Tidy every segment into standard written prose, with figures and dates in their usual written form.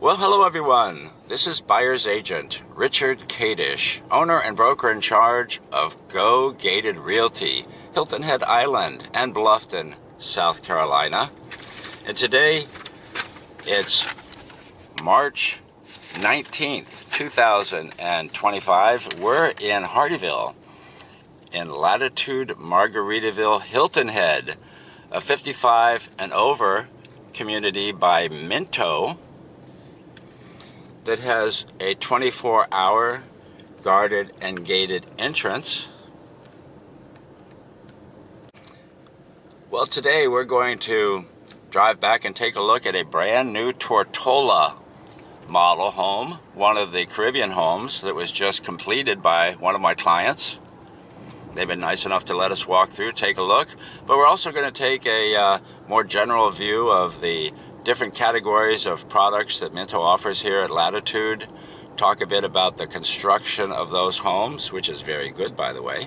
Well, hello everyone. This is buyer's agent Richard Kadish, owner and broker in charge of Go Gated Realty, Hilton Head Island and Bluffton, South Carolina. And today it's March 19th, 2025. We're in Hardyville, in Latitude, Margaritaville, Hilton Head, a 55 and over community by Minto that has a 24-hour guarded and gated entrance. Well, today we're going to drive back and take a look at a brand new Tortola model home, one of the Caribbean homes that was just completed by one of my clients. They've been nice enough to let us walk through, take a look, but we're also going to take a more general view of the different categories of products that Minto offers here at Latitude. Talk a bit about the construction of those homes, which is very good, by the way.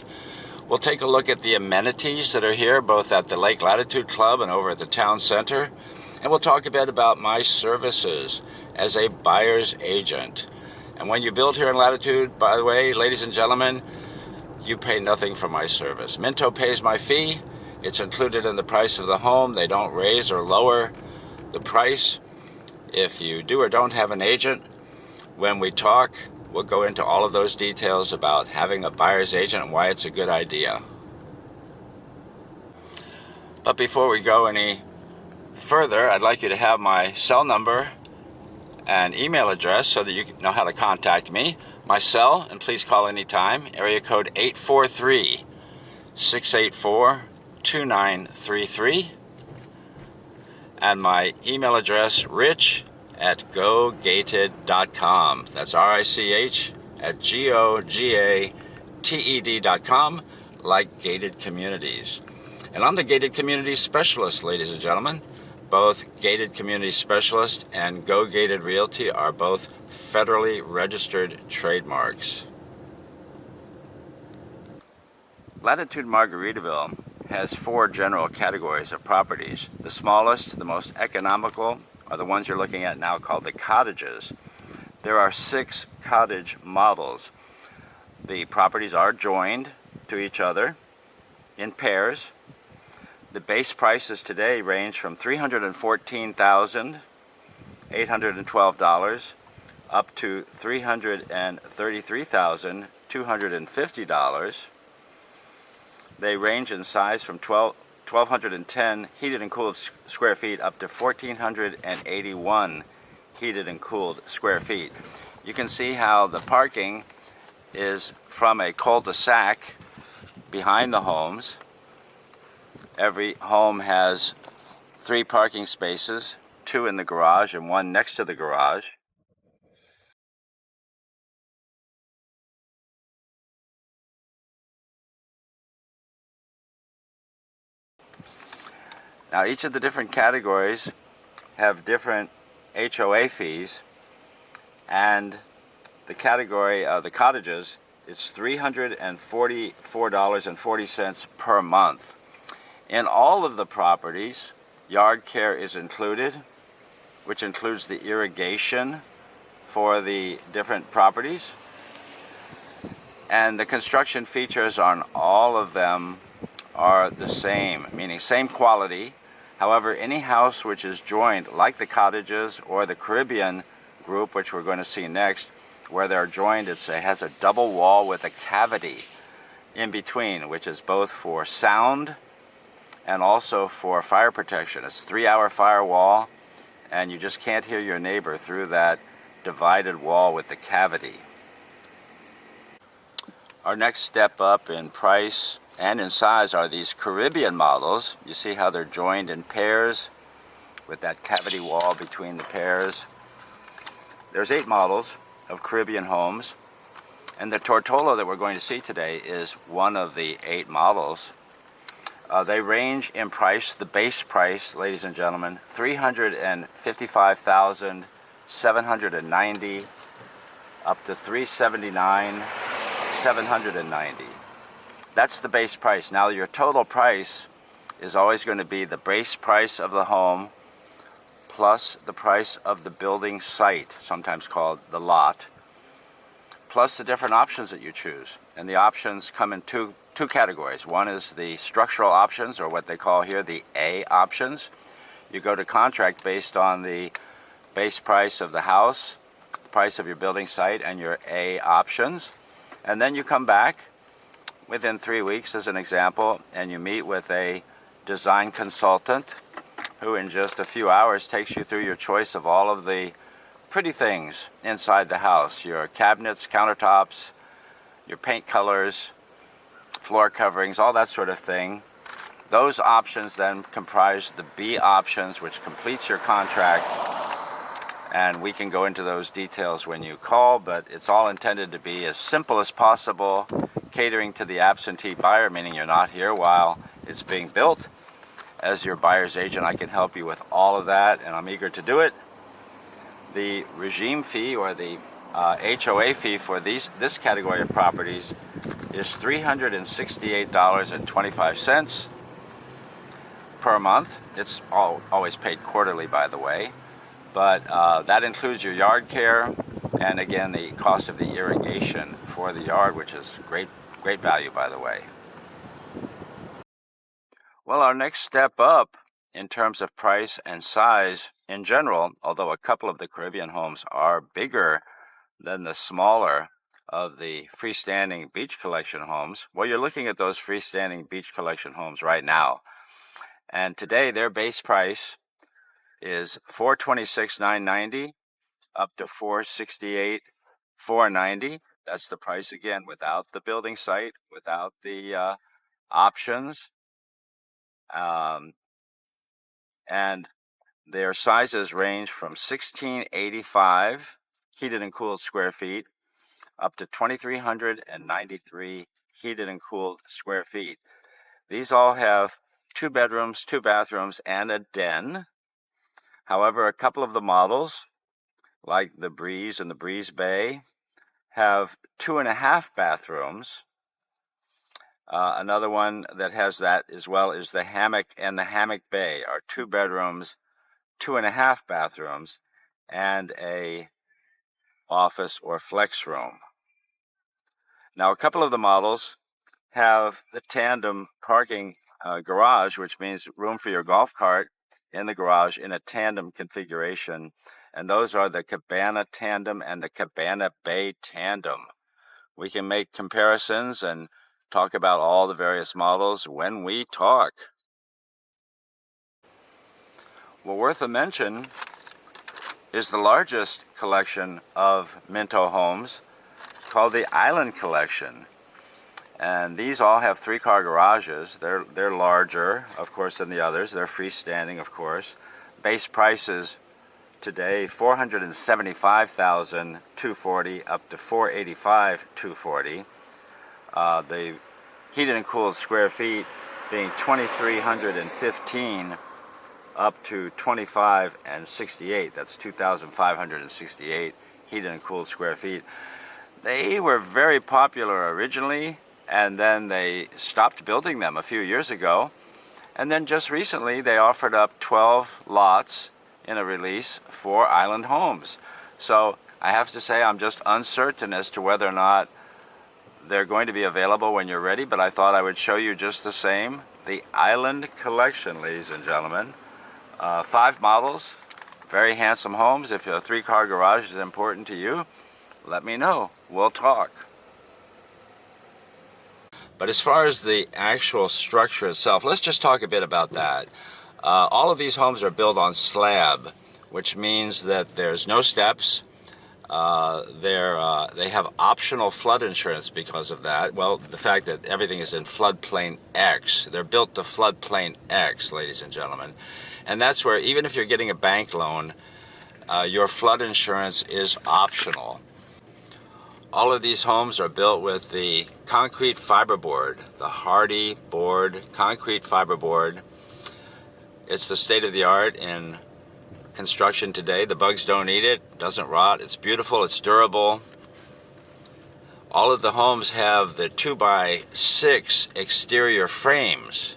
We'll take a look at the amenities that are here, both at the Lake Latitude Club and over at the town center. And we'll talk a bit about my services as a buyer's agent. And when you build here in Latitude, by the way, ladies and gentlemen, you pay nothing for my service. Minto pays my fee. It's included in the price of the home. They don't raise or lower the price. If you do or don't have an agent, when we talk, we'll go into all of those details about having a buyer's agent and why it's a good idea. But before we go any further, I'd like you to have my cell number and email address so that you know how to contact me. My cell, and please call anytime, area code 843-684-2933. And my email address, rich@gogated.com. That's RICH@GOGATED.com, like gated communities. And I'm the gated community specialist, ladies and gentlemen. Both Gated Community Specialist and Go Gated Realty are both federally registered trademarks. Latitude Margaritaville has 4 general categories of properties. The smallest, the most economical, are the ones you're looking at now, called the cottages. There are 6 cottage models. The properties are joined to each other in pairs. The base prices today range from $314,812 up to $333,250. They range in size from 1,210 heated and cooled square feet up to 1,481 heated and cooled square feet. You can see how the parking is from a cul-de-sac behind the homes. Every home has 3 parking spaces, 2 in the garage and 1 next to the garage. Now, each of the different categories have different HOA fees, and the category of the cottages, it's $344.40 per month. In all of the properties, yard care is included, which includes the irrigation for the different properties. And the construction features on all of them are the same, meaning same quality. However, any house which is joined, like the cottages or the Caribbean group, which we're going to see next, where they're joined, it has a double wall with a cavity in between, which is both for sound and also for fire protection. It's a 3-hour firewall, and you just can't hear your neighbor through that divided wall with the cavity. Our next step up in price and in size are these Caribbean models. You see how they're joined in pairs with that cavity wall between the pairs. There's 8 models of Caribbean homes, and the Tortola that we're going to see today is one of the 8 models. They range in price, the base price, ladies and gentlemen, $355,790 up to $379,790. That's the base price. Now, your total price is always going to be the base price of the home plus the price of the building site, sometimes called the lot, plus the different options that you choose. And the options come in two categories. One is the structural options, or what they call here the A options. You go to contract based on the base price of the house, the price of your building site, and your A options. And then you come back within 3 weeks, as an example, and you meet with a design consultant who in just a few hours takes you through your choice of all of the pretty things inside the house. Your cabinets, countertops, your paint colors, floor coverings, all that sort of thing. Those options then comprise the B options, which completes your contract. And we can go into those details when you call, but it's all intended to be as simple as possible, catering to the absentee buyer, meaning you're not here while it's being built. As your buyer's agent, I can help you with all of that, and I'm eager to do it. The regime fee, or the HOA fee for this category of properties is $368.25 per month. It's always paid quarterly, by the way. But that includes your yard care, and again, the cost of the irrigation for the yard, which is great value, by the way. Well, our next step up in terms of price and size in general, although a couple of the Caribbean homes are bigger than the smaller of the freestanding beach collection homes, well, you're looking at those freestanding beach collection homes right now. And today, their base price is $426,990 up to $468,490. That's the price again without the building site, without the options, and their sizes range from 1685 heated and cooled square feet up to 2,393 heated and cooled square feet. These all have 2 bedrooms, 2 bathrooms, and a den. However, a couple of the models, like the Breeze and the Breeze Bay, have 2.5 bathrooms. Another one that has that as well is the Hammock and the Hammock Bay, are 2 bedrooms, 2.5 bathrooms, and a office or flex room. Now, a couple of the models have the tandem parking garage, which means room for your golf cart in the garage in a tandem configuration. And those are the Cabana Tandem and the Cabana Bay Tandem. We can make comparisons and talk about all the various models when we talk. Well, worth a mention is the largest collection of Minto homes, called the Island Collection. And these all have 3-car garages. They're larger, of course, than the others. They're freestanding, of course. Base prices today, $475,240 up to $485,240. The heated and cooled square feet being 2,315 up to 2,568. That's 2,568 heated and cooled square feet. They were very popular originally, and then they stopped building them a few years ago. And then just recently, they offered up 12 lots in a release for island homes. So I have to say I'm just uncertain as to whether or not they're going to be available when you're ready, but I thought I would show you just the same. The Island Collection, ladies and gentlemen. 5 models, very handsome homes. If a 3-car garage is important to you, let me know. We'll talk. But as far as the actual structure itself, let's just talk a bit about that. All of these homes are built on slab, which means that there's no steps. They have optional flood insurance because of that. Well, the fact that everything is in floodplain X. They're built to floodplain X, ladies and gentlemen. And that's where, even if you're getting a bank loan, your flood insurance is optional. All of these homes are built with the concrete fiberboard, the Hardy board, concrete fiberboard. It's the state of the art in construction today. The bugs don't eat it, doesn't rot, it's beautiful, it's durable. All of the homes have the 2x6 exterior frames,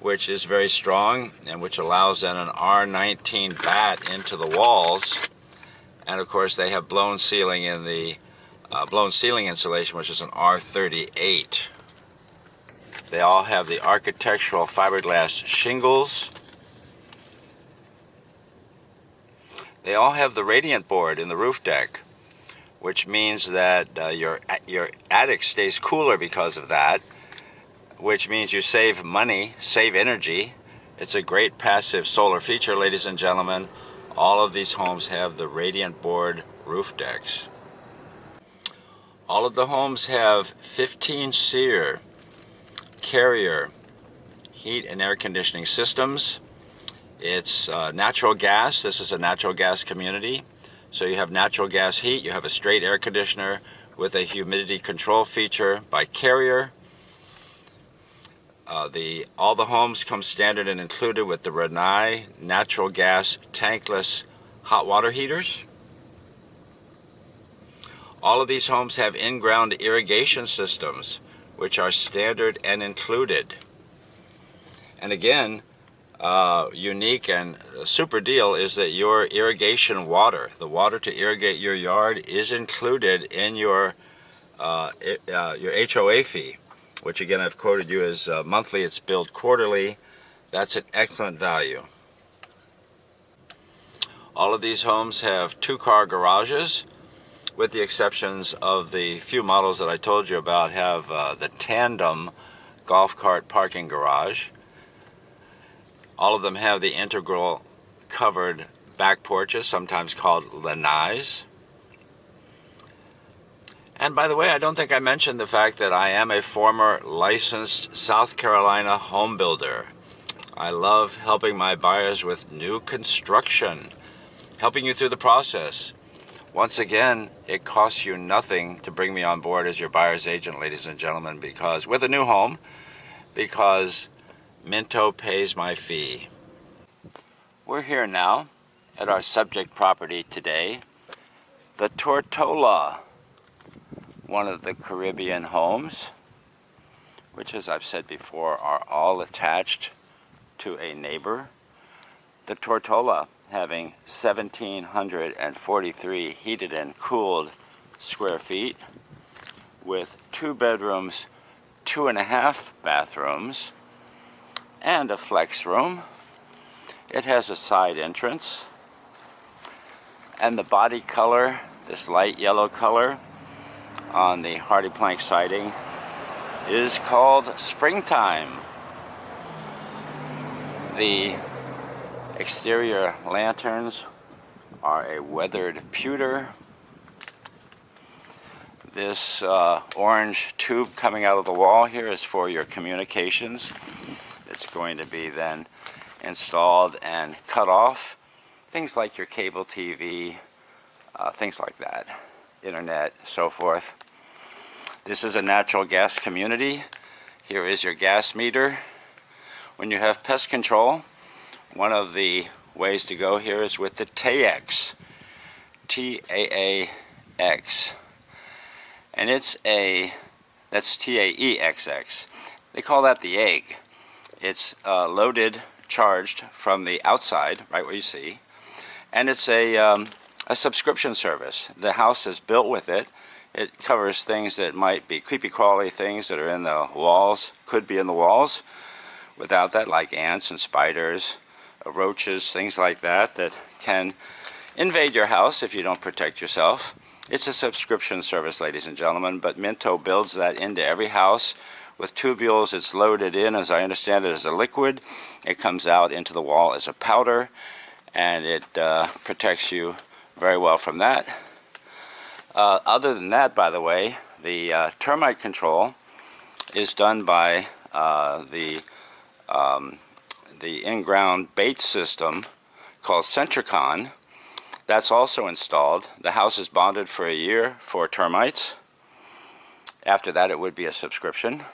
which is very strong and which allows then an R19 bat into the walls. And of course they have blown ceiling in the blown ceiling insulation, which is an R38. They all have the architectural fiberglass shingles. They all have the radiant board in the roof deck, which means that your attic stays cooler because of that, which means you save money, save energy. It's a great passive solar feature, ladies and gentlemen. All of these homes have the radiant board roof decks. All of the homes have 15 SEER carrier heat and air conditioning systems. It's natural gas. This is a natural gas community. So you have natural gas heat, you have a straight air conditioner with a humidity control feature by Carrier. All the homes come standard and included with the Lanai natural gas tankless hot water heaters. All of these homes have in-ground irrigation systems, which are standard and included. And again, unique and super deal is that your irrigation water, the water to irrigate your yard, is included in your HOA fee, which again I've quoted you as monthly. It's billed quarterly. That's an excellent value. All of these homes have 2-car garages, with the exceptions of the few models that I told you about have the tandem golf cart parking garage. All of them have the integral covered back porches, sometimes called lanais. And by the way, I don't think I mentioned the fact that I am a former licensed South Carolina home builder. I love helping my buyers with new construction, helping you through the process. Once again, it costs you nothing to bring me on board as your buyer's agent, ladies and gentlemen, because with a new home, because Minto pays my fee. We're here now at our subject property today, the Tortola, one of the Caribbean homes, which, as I've said before, are all attached to a neighbor. The Tortola having 1,743 heated and cooled square feet with 2 bedrooms, 2.5 bathrooms, and a flex room. It has a side entrance, and the body color, this light yellow color on the hardy plank siding, is called Springtime. The exterior lanterns are a weathered pewter. This orange tube coming out of the wall here is for your communications. It's going to be then installed and cut off. Things like your cable TV, things like that, internet, so forth. This is a natural gas community. Here is your gas meter. When you have pest control, one of the ways to go here is with the TAAX, T-A-A-X. And that's T-A-E-X-X. They call that the egg. It's loaded, charged from the outside, right where you see, and it's a subscription service. The house is built with it. It covers things that might be creepy crawly things that are in the walls, could be in the walls. Without that, like ants and spiders, roaches, things like that, that can invade your house if you don't protect yourself. It's a subscription service, ladies and gentlemen, but Minto builds that into every house. With tubules, it's loaded in, as I understand it, as a liquid. It comes out into the wall as a powder, and it protects you very well from that. Other than that, by the way, the termite control is done by the in-ground bait system called Centricon. That's also installed. The house is bonded for a year for termites. After that, it would be a subscription.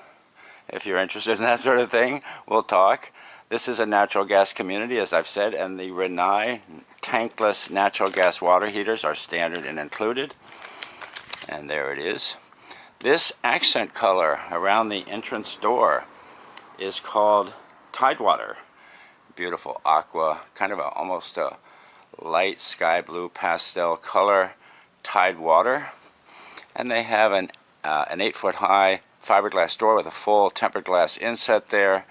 If you're interested in that sort of thing, we'll talk. This is a natural gas community, as I've said, and the Lanai tankless natural gas water heaters are standard and included. And there it is. This accent color around the entrance door is called Tidewater. Beautiful aqua, kind of almost a light sky blue pastel color Tidewater. And they have an 8-foot high fiberglass door with a full tempered glass inset there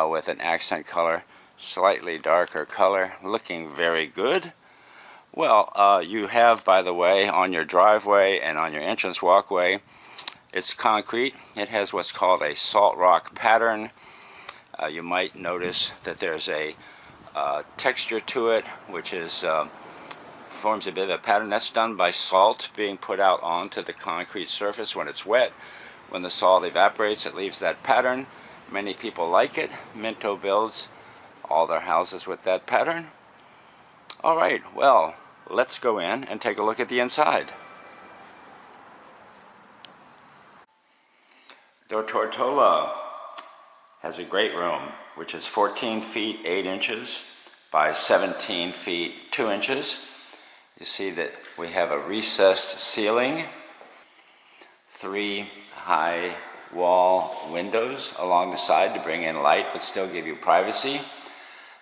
with an accent color, slightly darker color, looking very good. Well, you have, by the way, on your driveway and on your entrance walkway, it's concrete. It has what's called a salt rock pattern. You might notice that there's a texture to it, which is forms a bit of a pattern. That's done by salt being put out onto the concrete surface when it's wet. When the salt evaporates, it leaves that pattern. Many people like it. Minto builds all their houses with that pattern. All right, well, let's go in and take a look at the inside. The Tortola has a great room, which is 14 feet 8 inches by 17 feet 2 inches. You see that we have a recessed ceiling, 3 high wall windows along the side to bring in light but still give you privacy.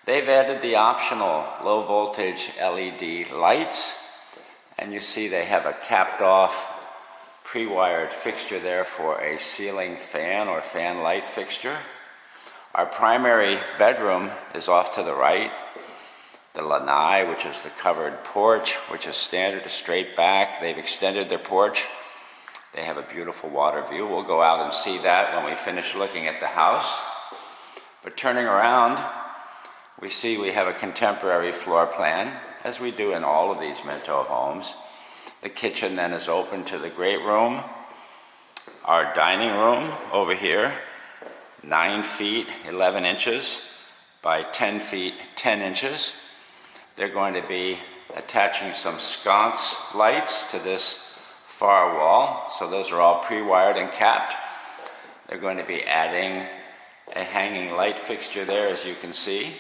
They've added the optional low voltage LED lights, and you see they have a capped off pre-wired fixture there for a ceiling fan or fan light fixture. Our primary bedroom is off to the right. The Lanai, which is the covered porch, which is standard, a straight back. They've extended their porch. They have a beautiful water view. We'll go out and see that when we finish looking at the house. But turning around, we see we have a contemporary floor plan, as we do in all of these Minto homes. The kitchen then is open to the great room. Our dining room over here, 9 feet 11 inches by 10 feet 10 inches. They're going to be attaching some sconce lights to this far wall, so those are all pre-wired and capped. They're going to be adding a hanging light fixture there, as you can see,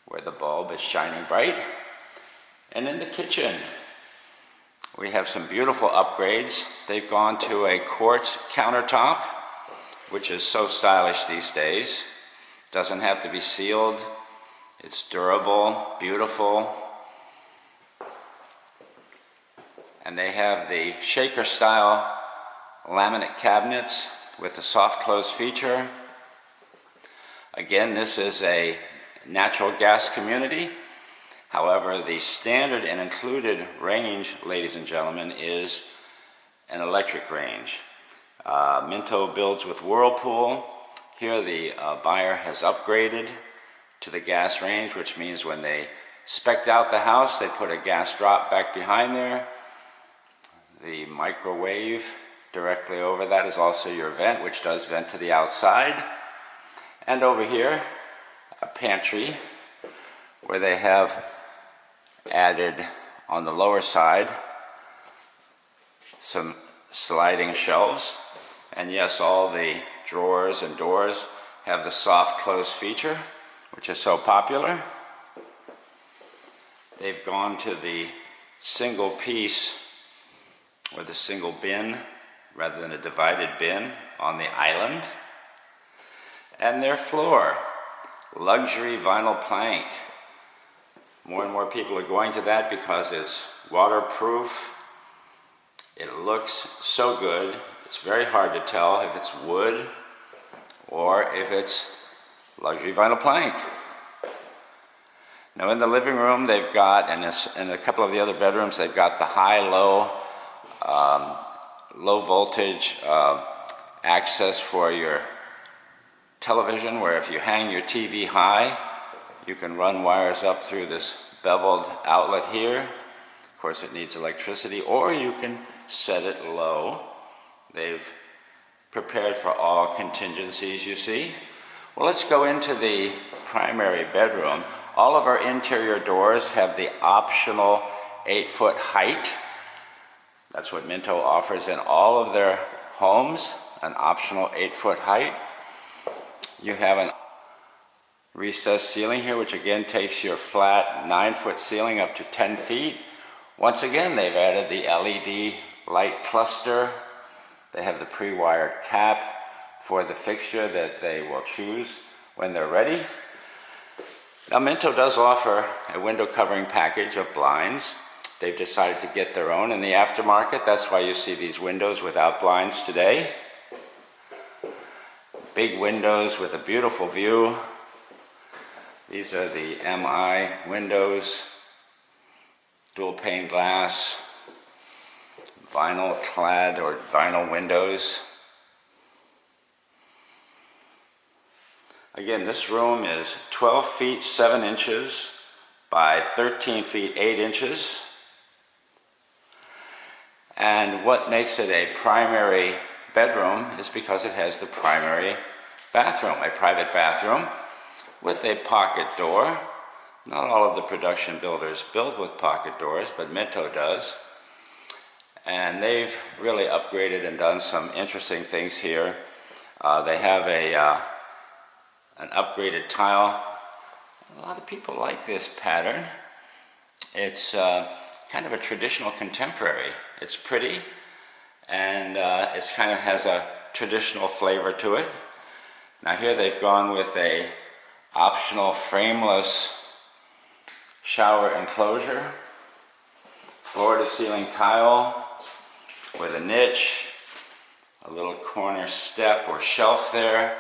where the bulb is shining bright. And in the kitchen, we have some beautiful upgrades. They've gone to a quartz countertop, which is so stylish these days. Doesn't have to be sealed. It's durable, beautiful. And they have the shaker style laminate cabinets with a soft close feature. Again, this is a natural gas community. However, the standard and included range, ladies and gentlemen, is an electric range. Minto builds with Whirlpool. Here the buyer has upgraded to the gas range, which means when they spec'd out the house, they put a gas drop back behind there. The microwave directly over that is also your vent, which does vent to the outside. And over here, a pantry where they have added on the lower side some sliding shelves. And yes, all the drawers and doors have the soft close feature, which is so popular. They've gone to the single piece or the single bin rather than a divided bin on the island. And their floor, luxury vinyl plank. More and more people are going to that because it's waterproof. It looks so good. It's very hard to tell if it's wood or if it's luxury vinyl plank. Now in the living room they've got, and in a couple of the other bedrooms, they've got the high-low, low voltage access for your television, where if you hang your TV high, you can run wires up through this beveled outlet here. Of course, it needs electricity, or you can set it low. They've prepared for all contingencies, you see. Well, let's go into the primary bedroom. All of our interior doors have the optional 8-foot height. That's what Minto offers in all of their homes, an optional 8-foot height. You have an recessed ceiling here, which again takes your flat 9-foot ceiling up to 10 feet. Once again, they've added the LED light cluster. They have the pre-wired cap for the fixture that they will choose when they're ready. Now Minto does offer a window covering package of blinds. They've decided to get their own in the aftermarket. That's why you see these windows without blinds today. Big windows with a beautiful view. These are the MI windows, dual pane glass, vinyl clad or vinyl windows. Again, this room is 12 feet 7 inches by 13 feet 8 inches. And what makes it a primary bedroom is because it has the primary bathroom, a private bathroom with a pocket door. Not all of the production builders build with pocket doors, but Minto does. And they've really upgraded and done some interesting things here. They have an upgraded tile. A lot of people like this pattern. It's kind of a traditional contemporary. It's pretty, and it kind of has a traditional flavor to it. Now here they've gone with a optional frameless shower enclosure, floor to ceiling tile with a niche, a little corner step or shelf there.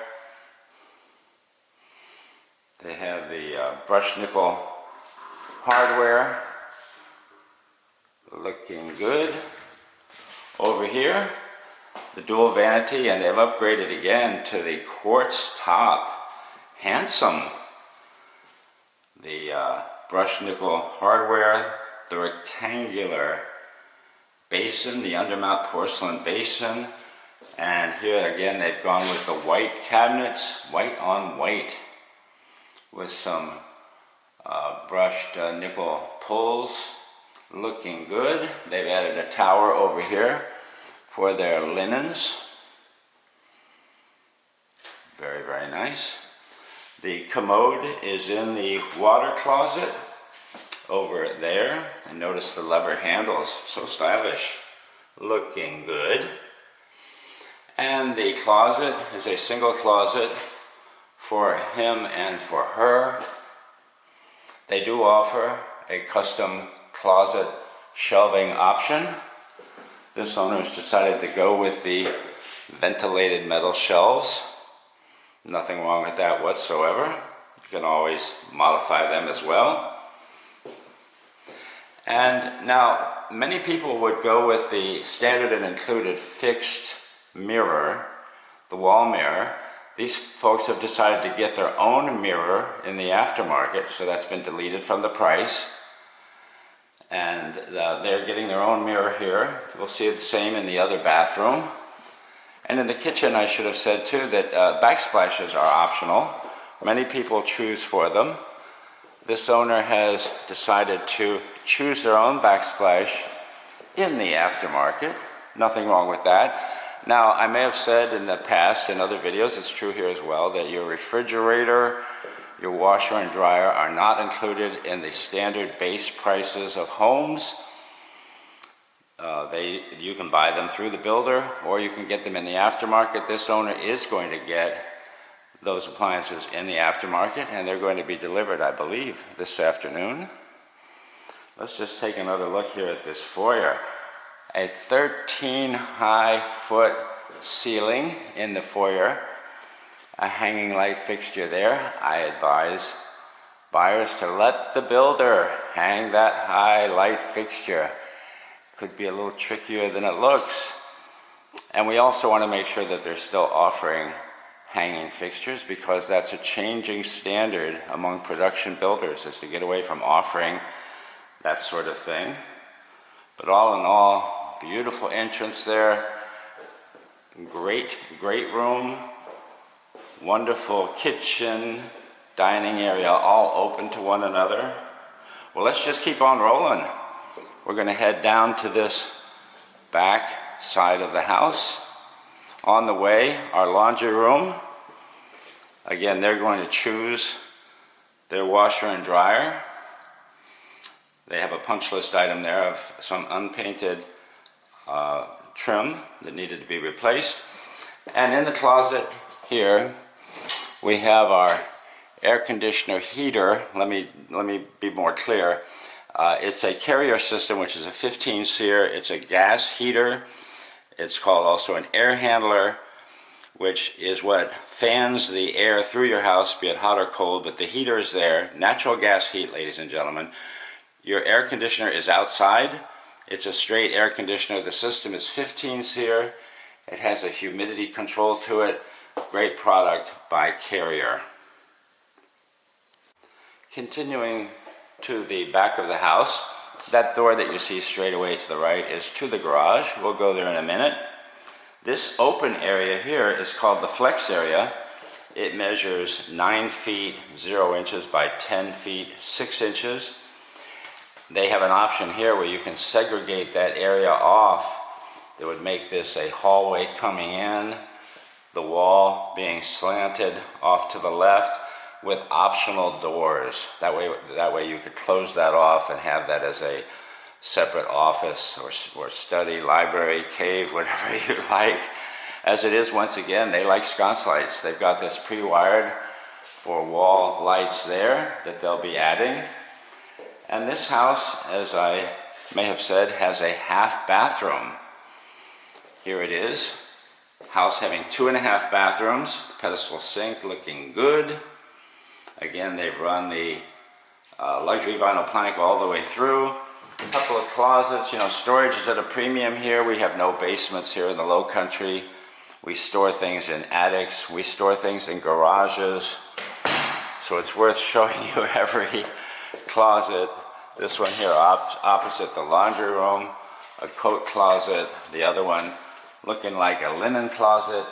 They have the brushed nickel hardware, looking good. Over here, the dual vanity, and they've upgraded again to the quartz top. Handsome. The brushed nickel hardware, the rectangular basin, the undermount porcelain basin, and here again they've gone with the white cabinets, white on white, with some brushed nickel pulls. Looking good. They've added a tower over here for their linens. Very, very nice. The commode is in the water closet over there. And notice the lever handles, so stylish. Looking good. And the closet is a single closet for him and for her. They do offer a custom closet shelving option. This owner has decided to go with the ventilated metal shelves. Nothing wrong with that whatsoever. You can always modify them as well. And now, many people would go with the standard and included fixed mirror, the wall mirror. These folks have decided to get their own mirror in the aftermarket, so that's been deleted from the price. And they're getting their own mirror here. We'll see the same in the other bathroom. And in the kitchen, I should have said too that backsplashes are optional. Many people choose for them. This owner has decided to choose their own backsplash in the aftermarket. Nothing wrong with that. Now, I may have said in the past, in other videos, it's true here as well, that your refrigerator, your washer and dryer are not included in the standard base prices of homes. You can buy them through the builder, or you can get them in the aftermarket. This owner is going to get those appliances in the aftermarket, and they're going to be delivered, I believe, this afternoon. Let's just take another look here at this foyer. A 13-high-foot ceiling in the foyer. A hanging light fixture there. I advise buyers to let the builder hang that high light fixture. Could be a little trickier than it looks. And we also want to make sure that they're still offering hanging fixtures, because that's a changing standard among production builders, is to get away from offering that sort of thing. But all in all, beautiful entrance there. Great room. Wonderful kitchen, dining area, all open to one another. Well, let's just keep on rolling. We're going to head down to this back side of the house. On the way, our laundry room. Again, they're going to choose their washer and dryer. They have a punch list item there of some unpainted trim that needed to be replaced. And in the closet here, we have our air conditioner heater. Let me be more clear. It's a Carrier system, which is a 15 SEER. It's a gas heater. It's called also an air handler, which is what fans the air through your house, be it hot or cold, but the heater is there. Natural gas heat, ladies and gentlemen. Your air conditioner is outside. It's a straight air conditioner. The system is 15 SEER. It has a humidity control to it. Great product by Carrier. Continuing to the back of the house, that door that you see straight away to the right is to the garage. We'll go there in a minute. This open area here is called the flex area. It measures 9 feet 0 inches by 10 feet 6 inches. They have an option here where you can segregate that area off that would make this a hallway coming in, the wall being slanted off to the left with optional doors. That way you could close that off and have that as a separate office or study, library, cave, whatever you like. As it is, once again, they like sconce lights. They've got this pre-wired for wall lights there that they'll be adding. And this house, as I may have said, has a half bathroom. Here it is. House having 2.5 bathrooms, pedestal sink looking good. Again, they've run the luxury vinyl plank all the way through. A couple of closets, storage is at a premium here. We have no basements here in the low country. We store things in attics. We store things in garages. So it's worth showing you every closet. This one here opposite the laundry room, a coat closet. The other one looking like a linen closet.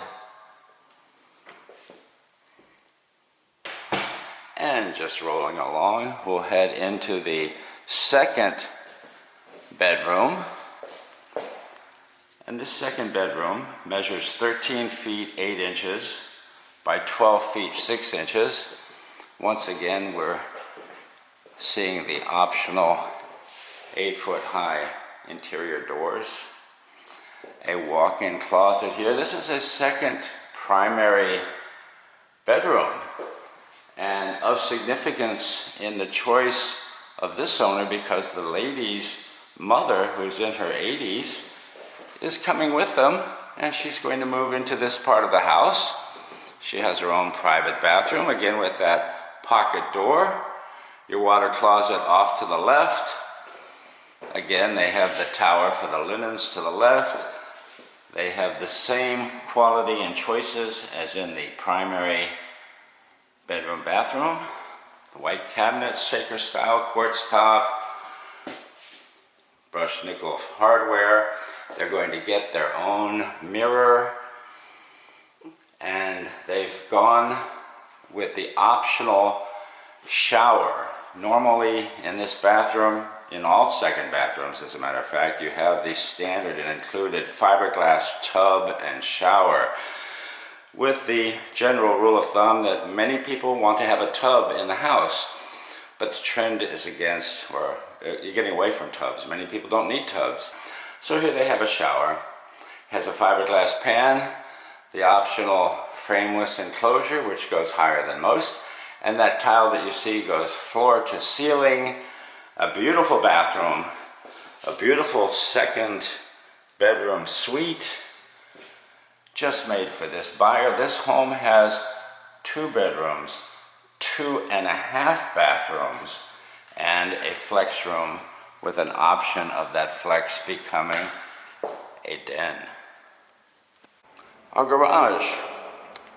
And just rolling along, we'll head into the second bedroom. And this second bedroom measures 13 feet 8 inches by 12 feet 6 inches. Once again, we're seeing the optional 8-foot high interior doors. A walk-in closet here. This is a second primary bedroom. And of significance in the choice of this owner, because the lady's mother, who's in her 80s, is coming with them, and she's going to move into this part of the house. She has her own private bathroom, again with that pocket door. Your water closet off to the left. Again, they have the tower for the linens to the left. They have the same quality and choices as in the primary bedroom bathroom. The white cabinets, shaker style, quartz top, brushed nickel hardware. They're going to get their own mirror, and they've gone with the optional shower. Normally in this bathroom, in all second bathrooms as a matter of fact, you have the standard and included fiberglass tub and shower, with the general rule of thumb that many people want to have a tub in the house, but the trend is against, or you're getting away from tubs. Many people don't need tubs. So here they have a shower. Has a fiberglass pan, the optional frameless enclosure, which goes higher than most, and that tile that you see goes floor to ceiling. A beautiful bathroom, a beautiful second bedroom suite, just made for this buyer. This home has 2 bedrooms, 2.5 bathrooms, and a flex room with an option of that flex becoming a den. Our garage,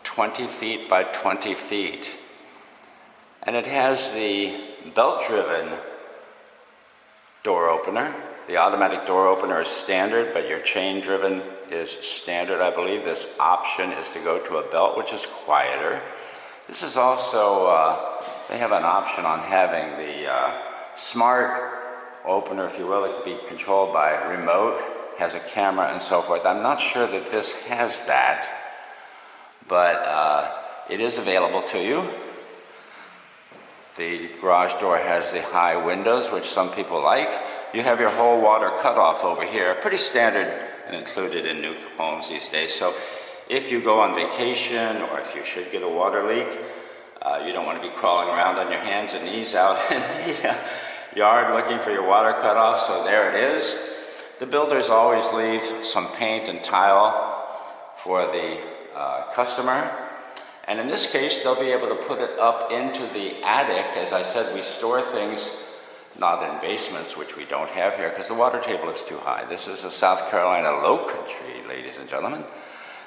20 feet by 20 feet. And it has the belt-driven door opener. The automatic door opener is standard, but your chain-driven is standard. I believe this option is to go to a belt, which is quieter. This is also, they have an option on having the smart opener, if you will. It can be controlled by remote, has a camera and so forth. I'm not sure that this has that, but it is available to you. The garage door has the high windows, which some people like. You have your whole water cutoff over here, pretty standard and included in new homes these days. So if you go on vacation or if you should get a water leak, you don't want to be crawling around on your hands and knees out in the yard looking for your water cutoff. So there it is. The builders always leave some paint and tile for the customer. And in this case, they'll be able to put it up into the attic. As I said, we store things not in basements, which we don't have here because the water table is too high. This is a South Carolina low country, ladies and gentlemen.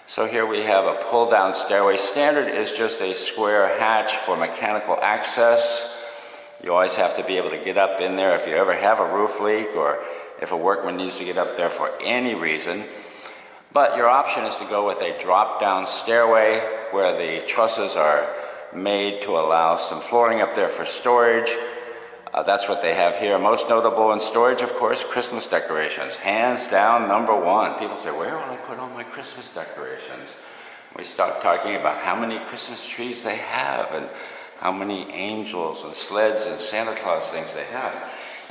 So here we have a pull-down stairway. Standard is just a square hatch for mechanical access. You always have to be able to get up in there if you ever have a roof leak or if a workman needs to get up there for any reason. But your option is to go with a drop-down stairway where the trusses are made to allow some flooring up there for storage. That's what they have here. Most notable in storage, of course, Christmas decorations. Hands down, number one. People say, where will I put all my Christmas decorations? We start talking about how many Christmas trees they have and how many angels and sleds and Santa Claus things they have.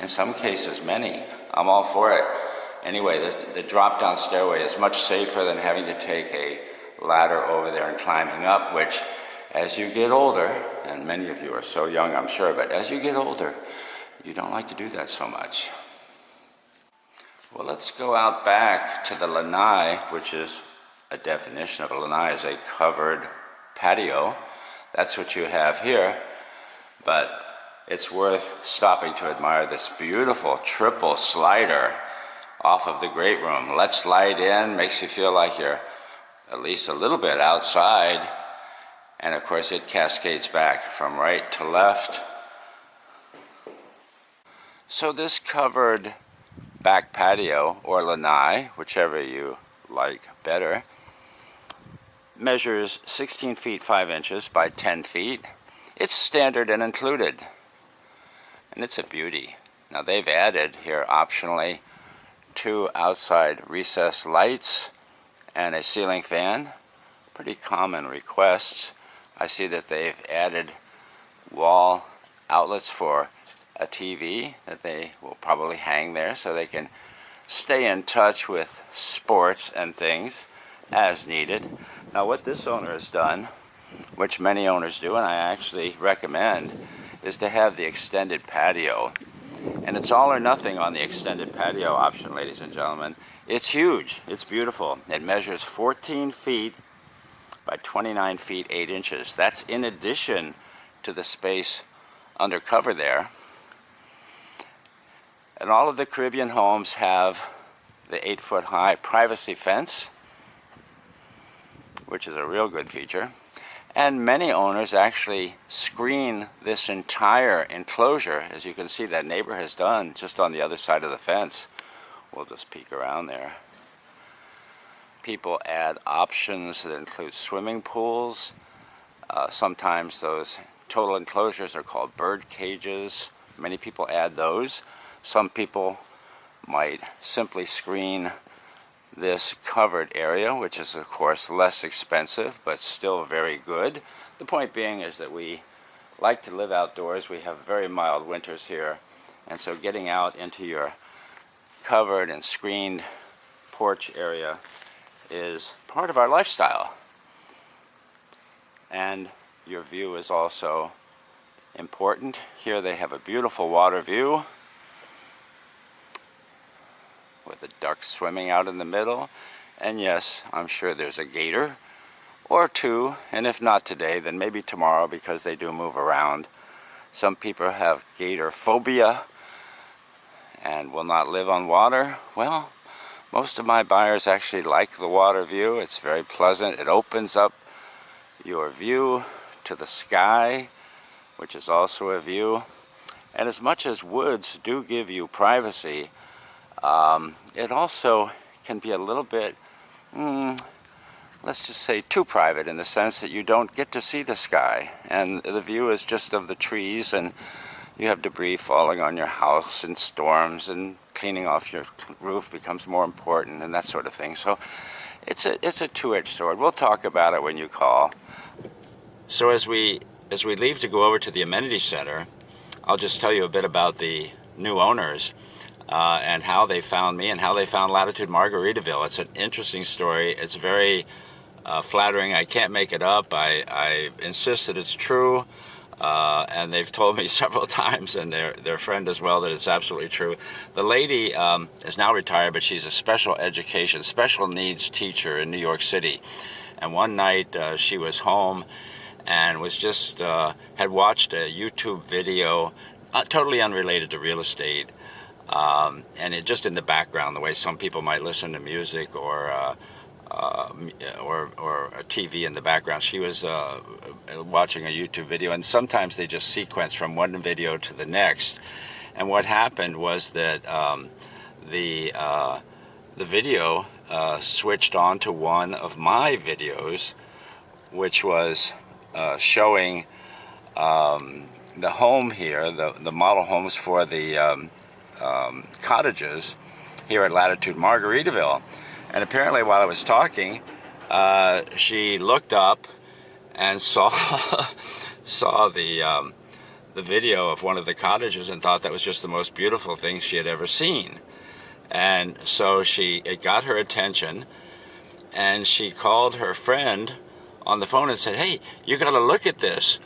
In some cases, many. I'm all for it. Anyway, the drop-down stairway is much safer than having to take a ladder over there and climbing up, which as you get older, and many of you are so young, I'm sure, but as you get older, you don't like to do that so much. Well, let's go out back to the Lanai, which is a definition of a Lanai is a covered patio. That's what you have here, but it's worth stopping to admire this beautiful triple slider off of the great room. Let's slide in, makes you feel like you're at least a little bit outside. And of course it cascades back from right to left. So this covered back patio, or lanai, whichever you like better, measures 16 feet 5 inches by 10 feet. It's standard and included. And it's a beauty. Now they've added here optionally 2 outside recessed lights and a ceiling fan. Pretty common requests. I see that they've added wall outlets for a TV that they will probably hang there so they can stay in touch with sports and things as needed. Now what this owner has done, which many owners do and I actually recommend, is to have the extended patio. And it's all or nothing on the extended patio option, ladies and gentlemen. It's huge. It's beautiful. It measures 14 feet by 29 feet 8 inches. That's in addition to the space under cover there. And all of the Caribbean homes have the 8-foot high privacy fence, which is a real good feature. And many owners actually screen this entire enclosure, as you can see that neighbor has done just on the other side of the fence. We'll just peek around there. People add options that include swimming pools. Sometimes those total enclosures are called bird cages. Many people add those. Some people might simply screen this covered area, which is of course less expensive but still very good. The point being is that we like to live outdoors. We have very mild winters here, and so getting out into your covered and screened porch area is part of our lifestyle. And your view is also important. Here they have a beautiful water view with the ducks swimming out in the middle. And yes, I'm sure there's a gator or two, and if not today, then maybe tomorrow, because they do move around. Some people have gator phobia and will not live on water. Well, most of my buyers actually like the water view. It's very pleasant. It opens up your view to the sky, which is also a view. And as much as woods do give you privacy, it also can be a little bit, let's just say, too private, in the sense that you don't get to see the sky, and the view is just of the trees, and you have debris falling on your house in storms, and cleaning off your roof becomes more important, and that sort of thing. So it's a two-edged sword. We'll talk about it when you call. So as we leave to go over to the amenity center, I'll just tell you a bit about the new owners and how they found me and how they found Latitude Margaritaville. It's an interesting story. It's very flattering. I can't make it up. I insist that it's true. And they've told me several times, and their friend as well, that it's absolutely true. The lady is now retired, but she's a special education, special needs teacher in New York City. And one night she was home and was just had watched a YouTube video, totally unrelated to real estate, and it just in the background, the way some people might listen to music or a TV in the background. She was watching a YouTube video, and sometimes they just sequence from one video to the next. And what happened was that the video switched on to one of my videos, which was showing the home here, the model homes for the cottages here at Latitude Margaritaville. And apparently while I was talking, she looked up and saw the video of one of the cottages and thought that was just the most beautiful thing she had ever seen. And so it got her attention, and she called her friend on the phone and said, "Hey, you got to look at this.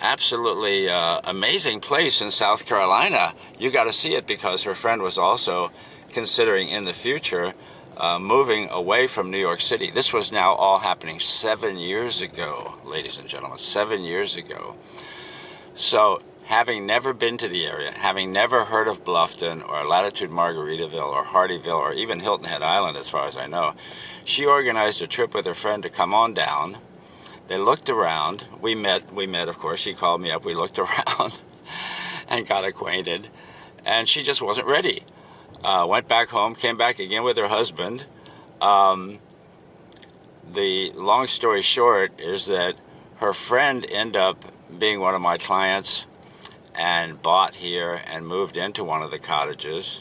Absolutely amazing place in South Carolina. You got to see it," because her friend was also considering in the future moving away from New York City. This was now all happening 7 years ago, ladies and gentlemen, 7 years ago. So having never been to the area, having never heard of Bluffton or Latitude Margaritaville or Hardyville or even Hilton Head Island as far as I know, she organized a trip with her friend to come on down. They looked around. We met of course. She called me up. We looked around and got acquainted, and she just wasn't ready. Went back home, came back again with her husband. The long story short is that her friend ended up being one of my clients and bought here and moved into one of the cottages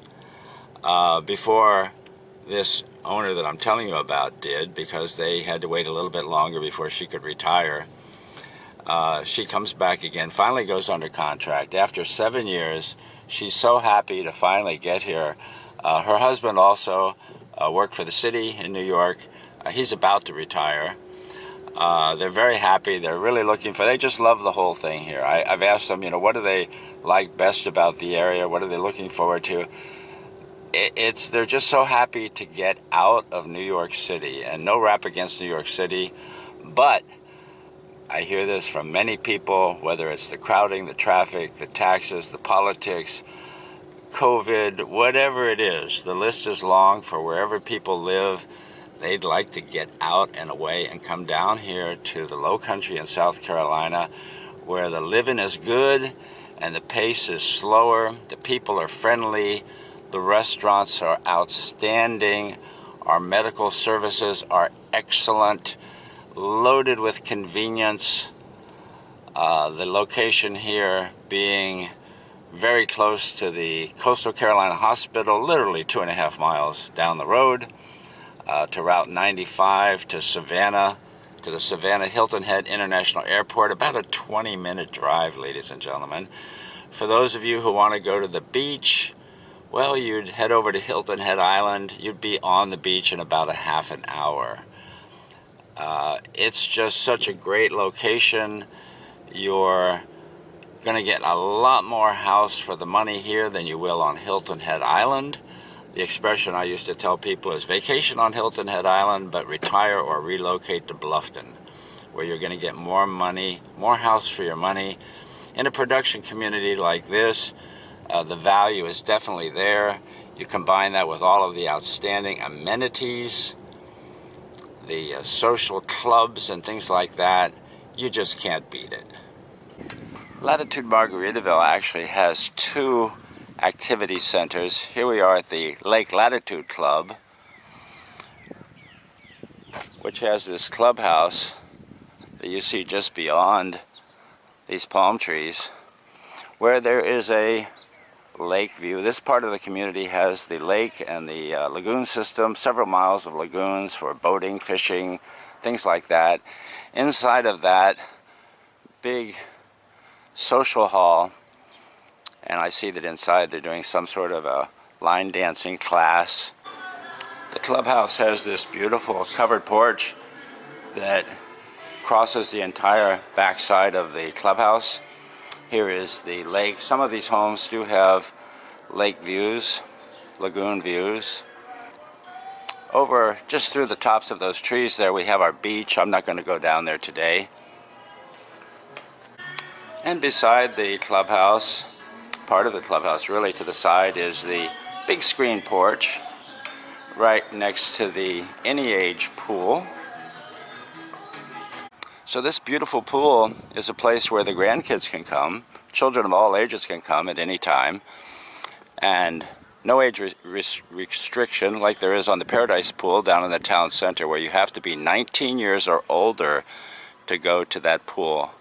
before this owner that I'm telling you about did, because they had to wait a little bit longer before she could retire. She comes back again, finally goes under contract. After 7 years, she's so happy to finally get here. Her husband also worked for the city in New York. He's about to retire. They're very happy. They're really they just love the whole thing here. I've asked them, what do they like best about the area? What are they looking forward to? They're just so happy to get out of New York City, and no rap against New York City, but I hear this from many people, whether it's the crowding, the traffic, the taxes, the politics, COVID, whatever it is, the list is long for wherever people live. They'd like to get out and away and come down here to the low country in South Carolina, where the living is good and the pace is slower, the people are friendly, the restaurants are outstanding, our medical services are excellent, loaded with convenience. The location here being very close to the Coastal Carolina Hospital, literally 2.5 miles down the road, to Route 95 to Savannah, to the Savannah Hilton Head International Airport, about a 20-minute drive, ladies and gentlemen. For those of you who want to go to the beach, well, you'd head over to Hilton Head Island. You'd be on the beach in about a half an hour. It's just such a great location. You're going to get a lot more house for the money here than you will on Hilton Head Island. The expression I used to tell people is vacation on Hilton Head Island, but retire or relocate to Bluffton, where you're going to get more money, more house for your money. In a production community like this, the value is definitely there. You combine that with all of the outstanding amenities, the social clubs and things like that, you just can't beat it. Latitude Margaritaville actually has 2 activity centers. Here we are at the Lake Latitude Club, which has this clubhouse that you see just beyond these palm trees, where there is a lake view. This part of the community has the lake and the lagoon system, several miles of lagoons for boating, fishing, things like that. Inside of that big social hall, and I see that inside they're doing some sort of a line dancing class. The clubhouse has this beautiful covered porch that crosses the entire backside of the clubhouse. Here is the lake. Some of these homes do have lake views, lagoon views. Over just through the tops of those trees there we have our beach. I'm not going to go down there today. And beside the clubhouse, part of the clubhouse really to the side, is the big screen porch right next to the any age pool. So this beautiful pool is a place where the grandkids can come. Children of all ages can come at any time. And no age restriction like there is on the Paradise Pool down in the town center, where you have to be 19 years or older to go to that pool.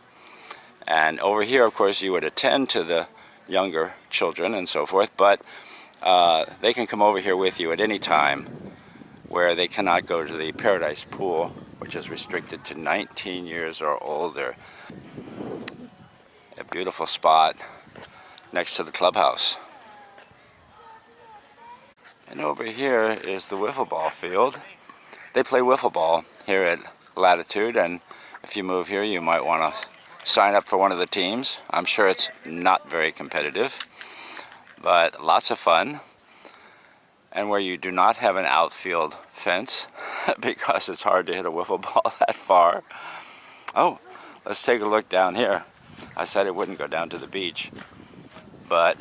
And over here, of course, you would attend to the younger children and so forth, but they can come over here with you at any time, where they cannot go to the Paradise Pool, which is restricted to 19 years or older. A beautiful spot next to the clubhouse. And over here is the wiffle ball field. They play wiffle ball here at Latitude, and if you move here you might want to sign up for one of the teams. I'm sure it's not very competitive, but lots of fun. And where you do not have an outfield fence, because it's hard to hit a wiffle ball that far. Oh, let's take a look down here. I said it wouldn't go down to the beach, but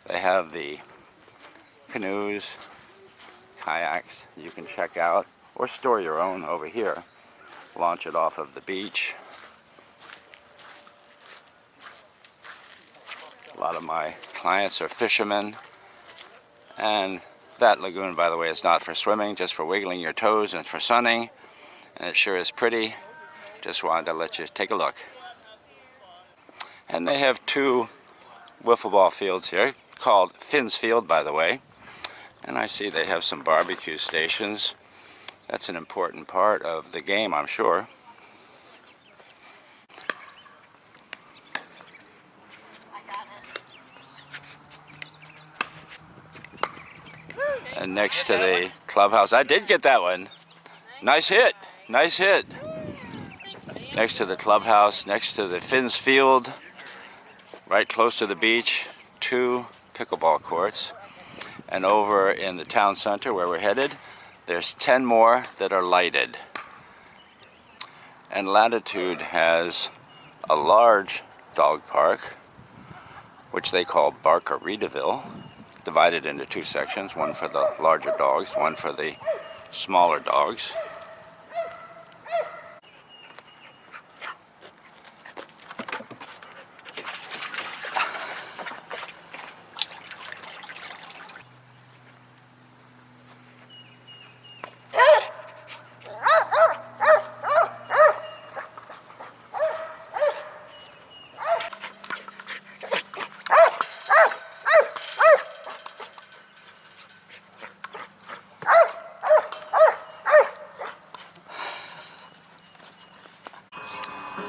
they have the canoes, kayaks you can check out, or store your own over here. Launch it off of the beach. A lot of my clients are fishermen, and that lagoon, by the way, is not for swimming, just for wiggling your toes and for sunning, and it sure is pretty. Just wanted to let you take a look. And they have two wiffle ball fields here, called Finn's Field, by the way, and I see they have some barbecue stations. That's an important part of the game, I'm sure. And next to the clubhouse, I did get that one. Nice hit, nice hit. Next to the clubhouse, next to the Finn's Field, right close to the beach, 2 pickleball courts. And over in the town center where we're headed, there's 10 more that are lighted. And Latitude has a large dog park, which they call Barkaritaville, divided into 2 sections, one for the larger dogs, one for the smaller dogs.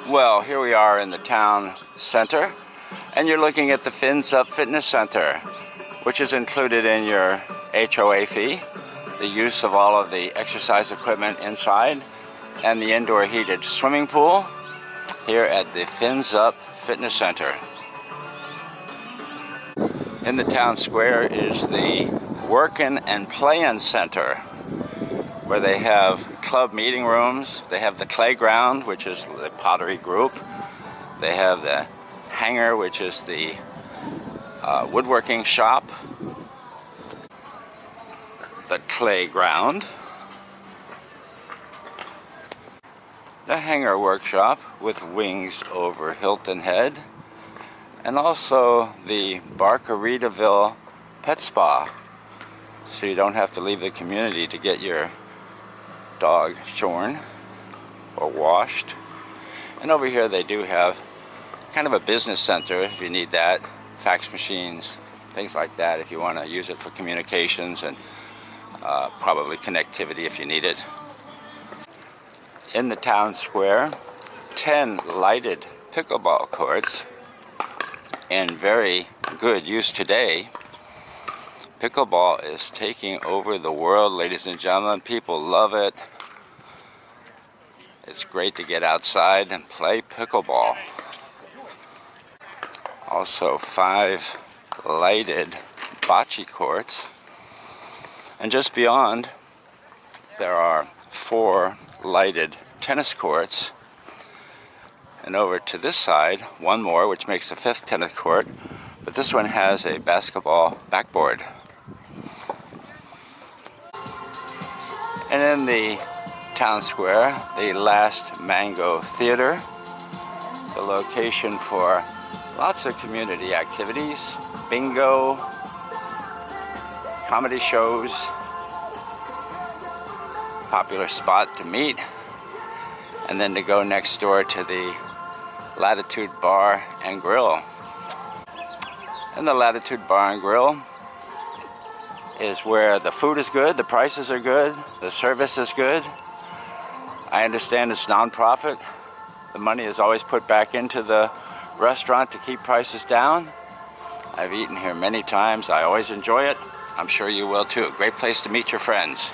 Well, here we are in the town center, and you're looking at the Fins Up Fitness Center, which is included in your HOA fee, the use of all of the exercise equipment inside, and the indoor heated swimming pool here at the Fins Up Fitness Center. In the town square is the Workin' and Playin' Center, where they have club meeting rooms. They have the Playground, which is the pottery group. They have the Hangar, which is the woodworking shop. The Playground. The Hangar workshop with wings over Hilton Head. And also the Barkaritaville Pet Spa, so you don't have to leave the community to get your dog shorn or washed. And over here they do have kind of a business center if you need that, fax machines, things like that if you want to use it for communications, and probably connectivity if you need it. In the town square, 10 lighted pickleball courts in very good use today. Pickleball is taking over the world, ladies and gentlemen. People love it. It's great to get outside and play pickleball. Also 5 lighted bocce courts. And just beyond, there are 4 lighted tennis courts. And over to this side, one more, which makes the 5th tennis court. But this one has a basketball backboard. And in the town square, the Last Mango Theater, the location for lots of community activities, bingo, comedy shows, popular spot to meet, and then to go next door to the Latitude Bar and Grill. And the Latitude Bar and Grill is where the food is good, the prices are good, the service is good. I understand it's non-profit. The money is always put back into the restaurant to keep prices down. I've eaten here many times. I always enjoy it. I'm sure you will too. Great place to meet your friends.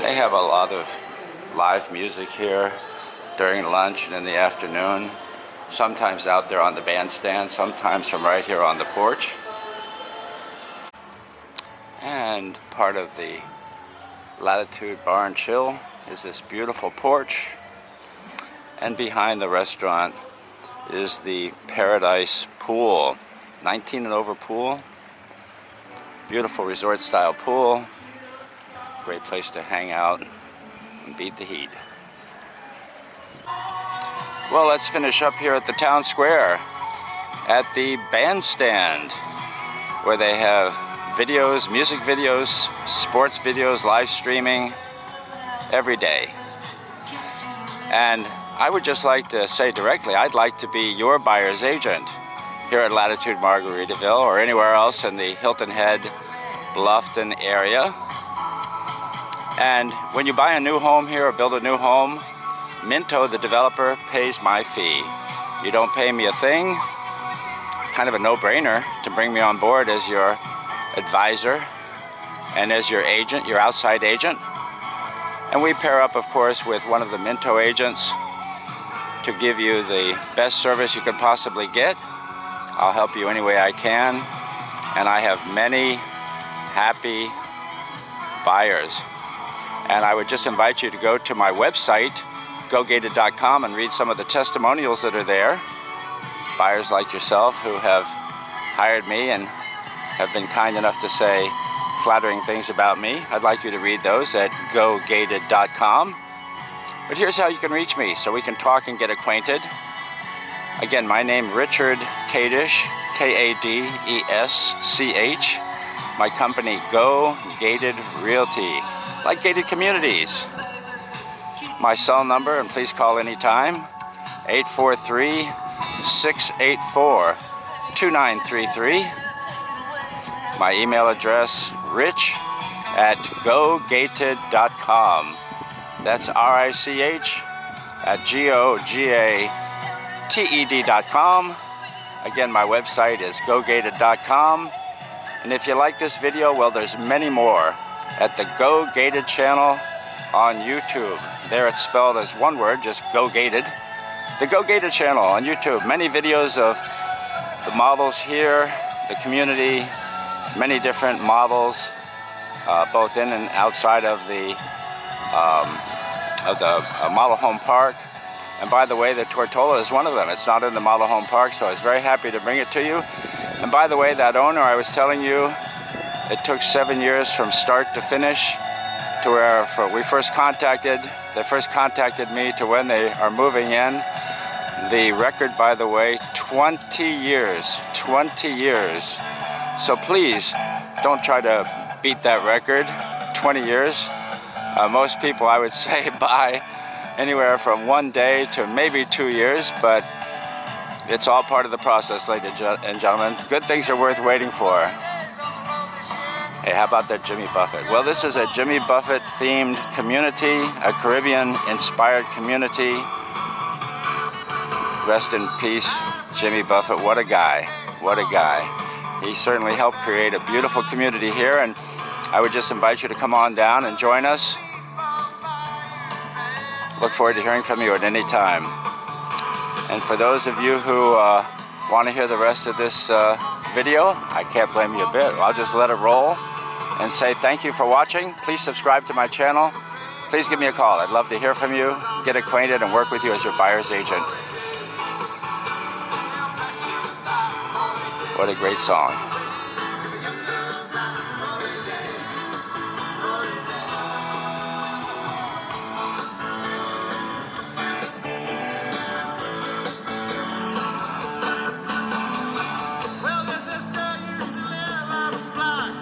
They have a lot of live music here during lunch and in the afternoon. Sometimes out there on the bandstand, sometimes from right here on the porch. And part of the Latitude Bar and Chill is this beautiful porch. And behind the restaurant is the Paradise Pool. 19 and over pool. Beautiful resort style pool. Great place to hang out and beat the heat. Well, let's finish up here at the town square at the bandstand, where they have videos, music videos, sports videos, live streaming every day. And I would just like to say directly, I'd like to be your buyer's agent here at Latitude Margaritaville or anywhere else in the Hilton Head, Bluffton area. And when you buy a new home here or build a new home, Minto, the developer, pays my fee. You don't pay me a thing. Kind of a no-brainer to bring me on board as your advisor and as your agent, your outside agent. And we pair up, of course, with one of the Minto agents to give you the best service you could possibly get. I'll help you any way I can. And I have many happy buyers. And I would just invite you to go to my website, gogated.com, and read some of the testimonials that are there. Buyers like yourself who have hired me and have been kind enough to say flattering things about me. I'd like you to read those at gogated.com. But here's how you can reach me so we can talk and get acquainted. Again, my name Richard Kadish, K-A-D-E-S-C-H. My company, Go Gated Realty, like gated communities. My cell number, and please call anytime, 843-684-2933. My email address, rich@gogated.com. That's RICH@GOGATED.com. Again, my website is gogated.com. And if you like this video, well, there's many more at the Go Gated channel on YouTube. There it's spelled as one word, just Go Gated. The Go Gated channel on YouTube. Many videos of the models here, the community, many different models, both in and outside of the model home park. And by the way, the Tortola is one of them. It's not in the model home park, so I was very happy to bring it to you. And by the way, that owner I was telling you, it took 7 years from start to finish to where they first contacted me to when they are moving in. The record, by the way, 20 years. So please, don't try to beat that record, 20 years. Most people, I would say, buy anywhere from 1 day to maybe 2 years, but it's all part of the process, ladies and gentlemen. Good things are worth waiting for. Hey, how about that Jimmy Buffett? Well, this is a Jimmy Buffett themed community, a Caribbean inspired community. Rest in peace, Jimmy Buffett. What a guy. What a guy. He certainly helped create a beautiful community here, and I would just invite you to come on down and join us. Look forward to hearing from you at any time. And for those of you who want to hear the rest of this video, I can't blame you a bit. I'll just let it roll and say thank you for watching. Please subscribe to my channel. Please give me a call. I'd love to hear from you, get acquainted, and work with you as your buyer's agent. What a great song. Well, there's this girl used to live on the block.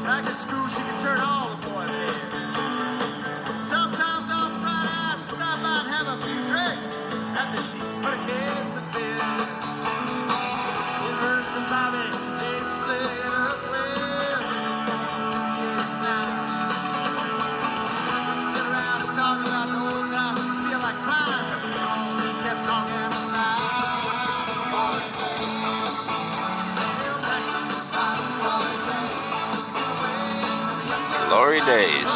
Back at school, she could turn all the boys' head. Sometimes on Friday, I'd stop by and have a few drinks after she put a kiss to bed. Hers and Bobby, they split up well. This is now. We sit around and talk about the old times. Feel like crying, but we all kept talking and Glory days.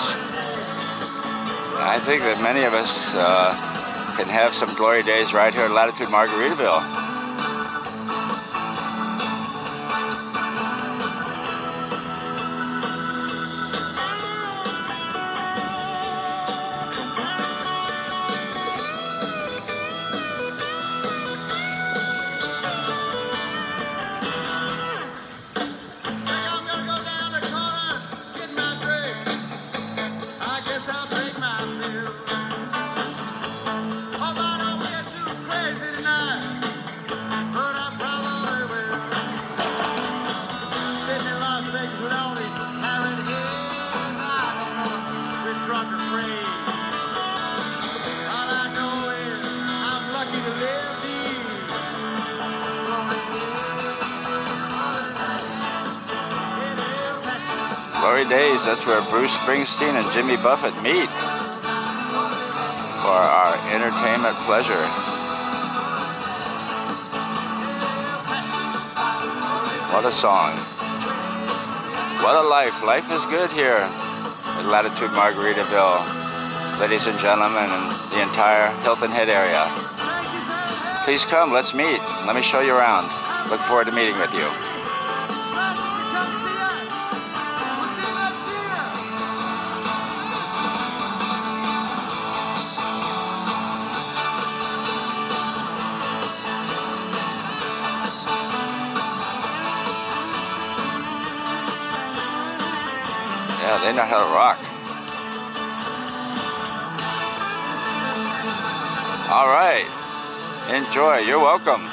I think that many of us can have some glory days right here at Latitude Margaritaville. Glory days, that's where Bruce Springsteen and Jimmy Buffett meet for our entertainment pleasure. What a song. What a life. Life is good here at Latitude Margaritaville, ladies and gentlemen, and the entire Hilton Head area. Please come, let's meet. Let me show you around. Look forward to meeting with you. Yeah, they know how to rock. All right. Enjoy. You're welcome.